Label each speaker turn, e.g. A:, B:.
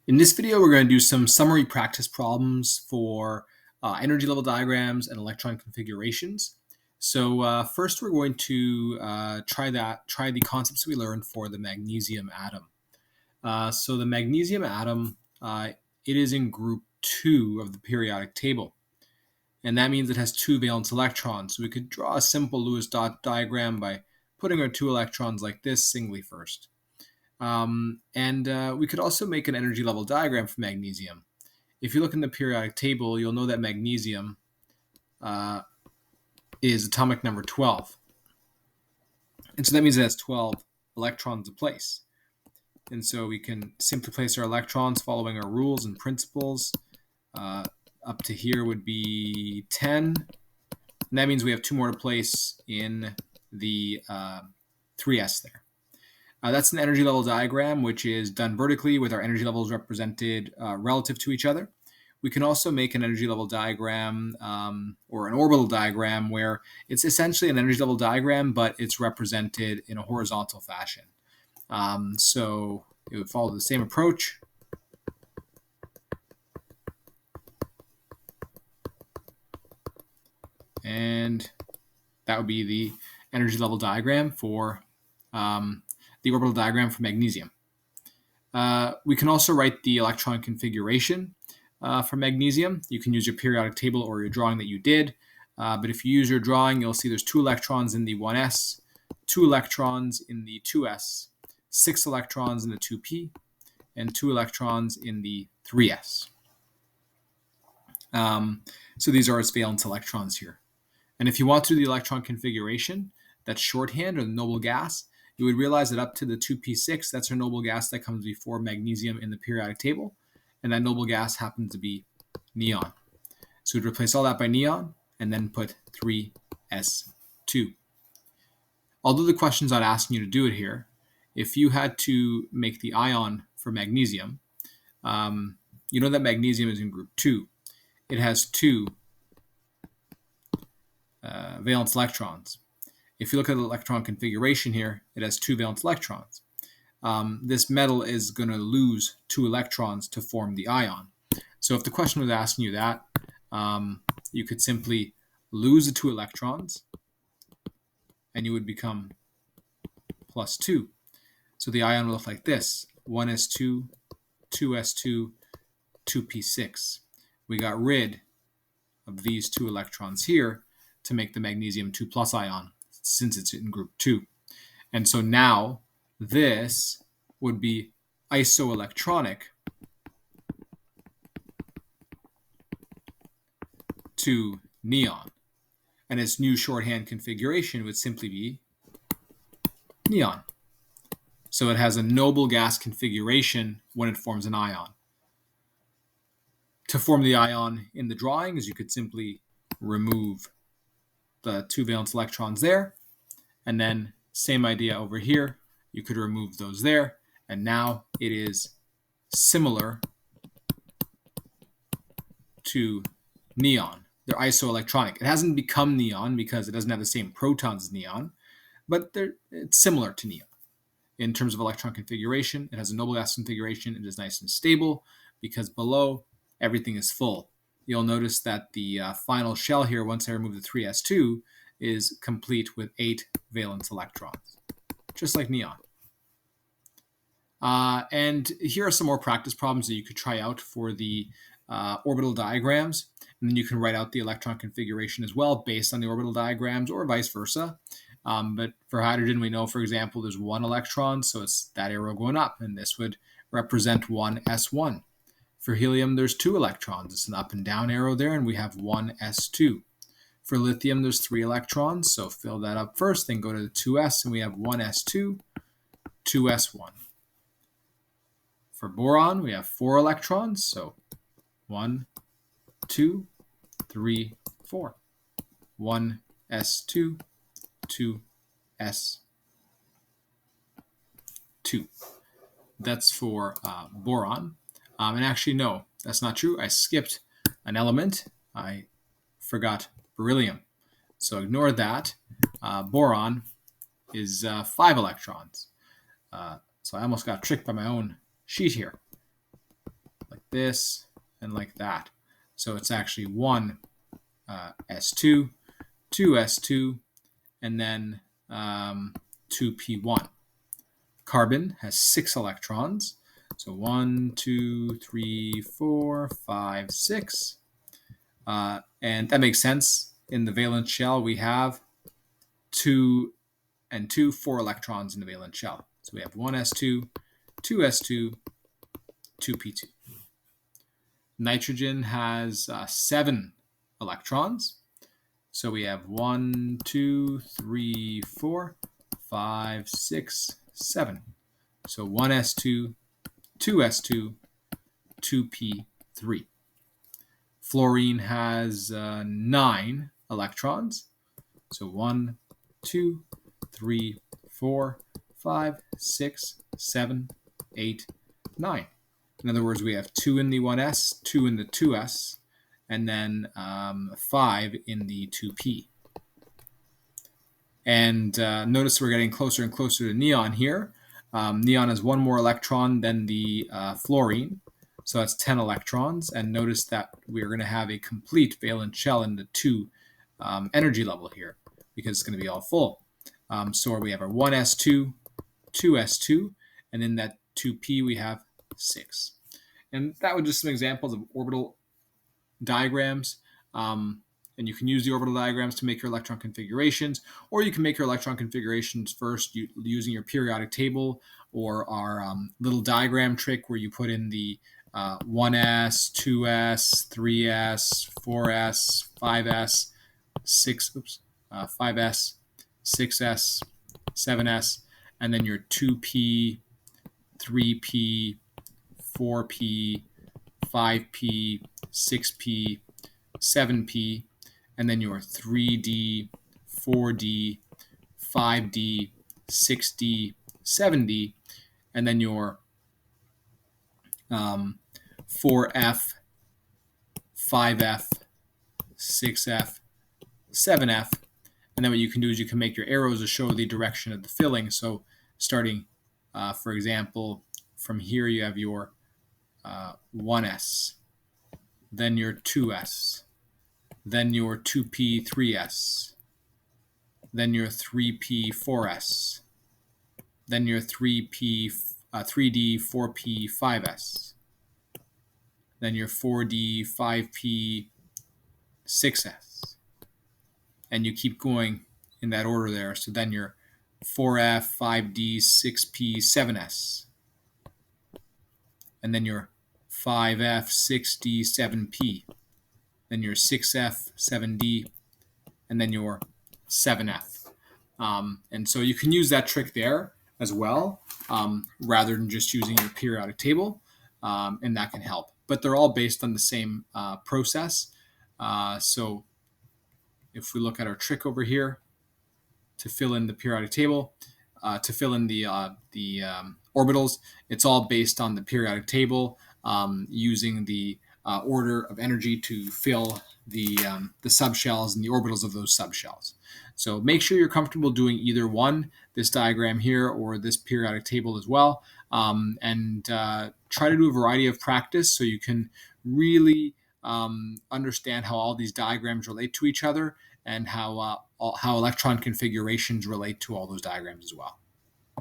A: In this video, we're going to do some summary practice problems for energy level diagrams and electron configurations. So first, we're going to try the concepts we learned for the magnesium atom. So the magnesium atom, it is in group 2 of the periodic table. And that means it has 2 valence electrons. So we could draw a simple Lewis dot diagram by putting our 2 electrons like this singly first. We could also make an energy level diagram for magnesium. If you look in the periodic table, you'll know that magnesium is atomic number 12. And so that means it has 12 electrons to place. And so we can simply place our electrons following our rules and principles. Up to here would be 10. And that means we have 2 more to place in the 3s there. That's an energy level diagram, which is done vertically with our energy levels represented relative to each other. We can also make an energy level diagram or an orbital diagram where it's essentially an energy level diagram, but it's represented in a horizontal fashion. So it would follow the same approach. And that would be the energy level diagram for the orbital diagram for magnesium. We can also write the electron configuration for magnesium. You can use your periodic table or your drawing that you did. But if you use your drawing, you'll see there's 2 electrons in the 1s, 2 electrons in the 2s, 6 electrons in the 2p, and 2 electrons in the 3s. So these are its valence electrons here. And if you want to do the electron configuration, that's shorthand or the noble gas, you would realize that up to the 2p6, that's our noble gas that comes before magnesium in the periodic table. And that noble gas happens to be neon. So we'd replace all that by neon and then put 3s2. Although the question's not asking you to do it here, if you had to make the ion for magnesium, you know that magnesium is in group 2. It has 2 valence electrons. If you look at the electron configuration here, it has 2 valence electrons. This metal is going to lose 2 electrons to form the ion. So if the question was asking you that, you could simply lose the 2 electrons and you would become plus 2. So the ion will look like this: 1s2, 2s2, 2p6. We got rid of these 2 electrons here to make the magnesium 2 plus ion, since it's in group 2. And so now this would be isoelectronic to neon. And its new shorthand configuration would simply be neon. So it has a noble gas configuration when it forms an ion. To form the ion in the drawings, you could simply remove the 2 valence electrons there, and then same idea over here. You could remove those there, and now it is similar to neon. They're isoelectronic. It hasn't become neon because it doesn't have the same protons as neon, but it's similar to neon. In terms of electron configuration, it has a noble gas configuration. It is nice and stable because below everything is full. You'll notice that the final shell here, once I remove the 3s2, is complete with 8 valence electrons, just like neon. And here are some more practice problems that you could try out for the orbital diagrams. And then you can write out the electron configuration as well based on the orbital diagrams, or vice versa. But for hydrogen, we know, for example, there's 1 electron, so it's that arrow going up, and this would represent 1s1. For helium, there's 2 electrons. It's an up and down arrow there, and we have 1s2. For lithium, there's 3 electrons, so fill that up first, then go to the 2s, and we have 1s2, 2s1. For boron, we have 4 electrons, so 1, 2, 3, 4. 1s2, 2s2. That's for boron. And actually, no, that's not true. I skipped an element. I forgot beryllium. So ignore that. Boron is 5 electrons. So I almost got tricked by my own sheet here. this, and like that. So it's actually 1 S2, 2 S2, and then 2 P1. Carbon has 6 electrons. So 1, 2, 3, 4, 5, 6. And that makes sense. In the valence shell, we have 2 and 2, 4 electrons in the valence shell. So we have 1 S2, 2 S2, 2 P2. Nitrogen has 7 electrons. So we have 1, 2, 3, 4, 5, 6, 7. So 1 S2, 2 S2, 2 P3. Fluorine has 9 electrons. So 1, 2, 3, 4, 5, 6, 7, 8, 9. In other words, we have 2 in the 1s, 2 in the 2s, and then 5 in the 2p. And notice we're getting closer and closer to neon here. Neon has 1 more electron than the fluorine, so that's 10 electrons. And notice that we're going to have a complete valence shell in the 2 energy level here, because it's going to be all full. So we have our 1s2, 2s2, and in that 2p we have 6. And that was just some examples of orbital diagrams. And you can use the orbital diagrams to make your electron configurations, or you can make your electron configurations first using your periodic table or our little diagram trick where you put in the 1s, 2s, 3s, 4s, 5s, 5s, 6s, 7s, and then your 2p, 3p, 4p, 5p, 6p, 7p, and then your 3d, 4d, 5d, 6d, 7d, and then your 4f, 5f, 6f, 7f. And then what you can do is you can make your arrows to show the direction of the filling. So starting, for example, from here you have your 1s, then your 2s, then your 2p 3s, then your 3p 4s, then your 3d 4p 5s, then your 4d 5p 6s, and you keep going in that order there. So then your 4f 5d 6p 7s, and then your 5f 6d 7p, then your 6f 7d, and then your 7f. And so you can use that trick there as well, rather than just using your periodic table, and that can help. But they're all based on the same process. So if we look at our trick over here to fill in the periodic table, to fill in the orbitals, it's all based on the periodic table, using the order of energy to fill the subshells and the orbitals of those subshells. So make sure you're comfortable doing either one, this diagram here or this periodic table as well, and try to do a variety of practice so you can really understand how all these diagrams relate to each other and how electron configurations relate to all those diagrams as well.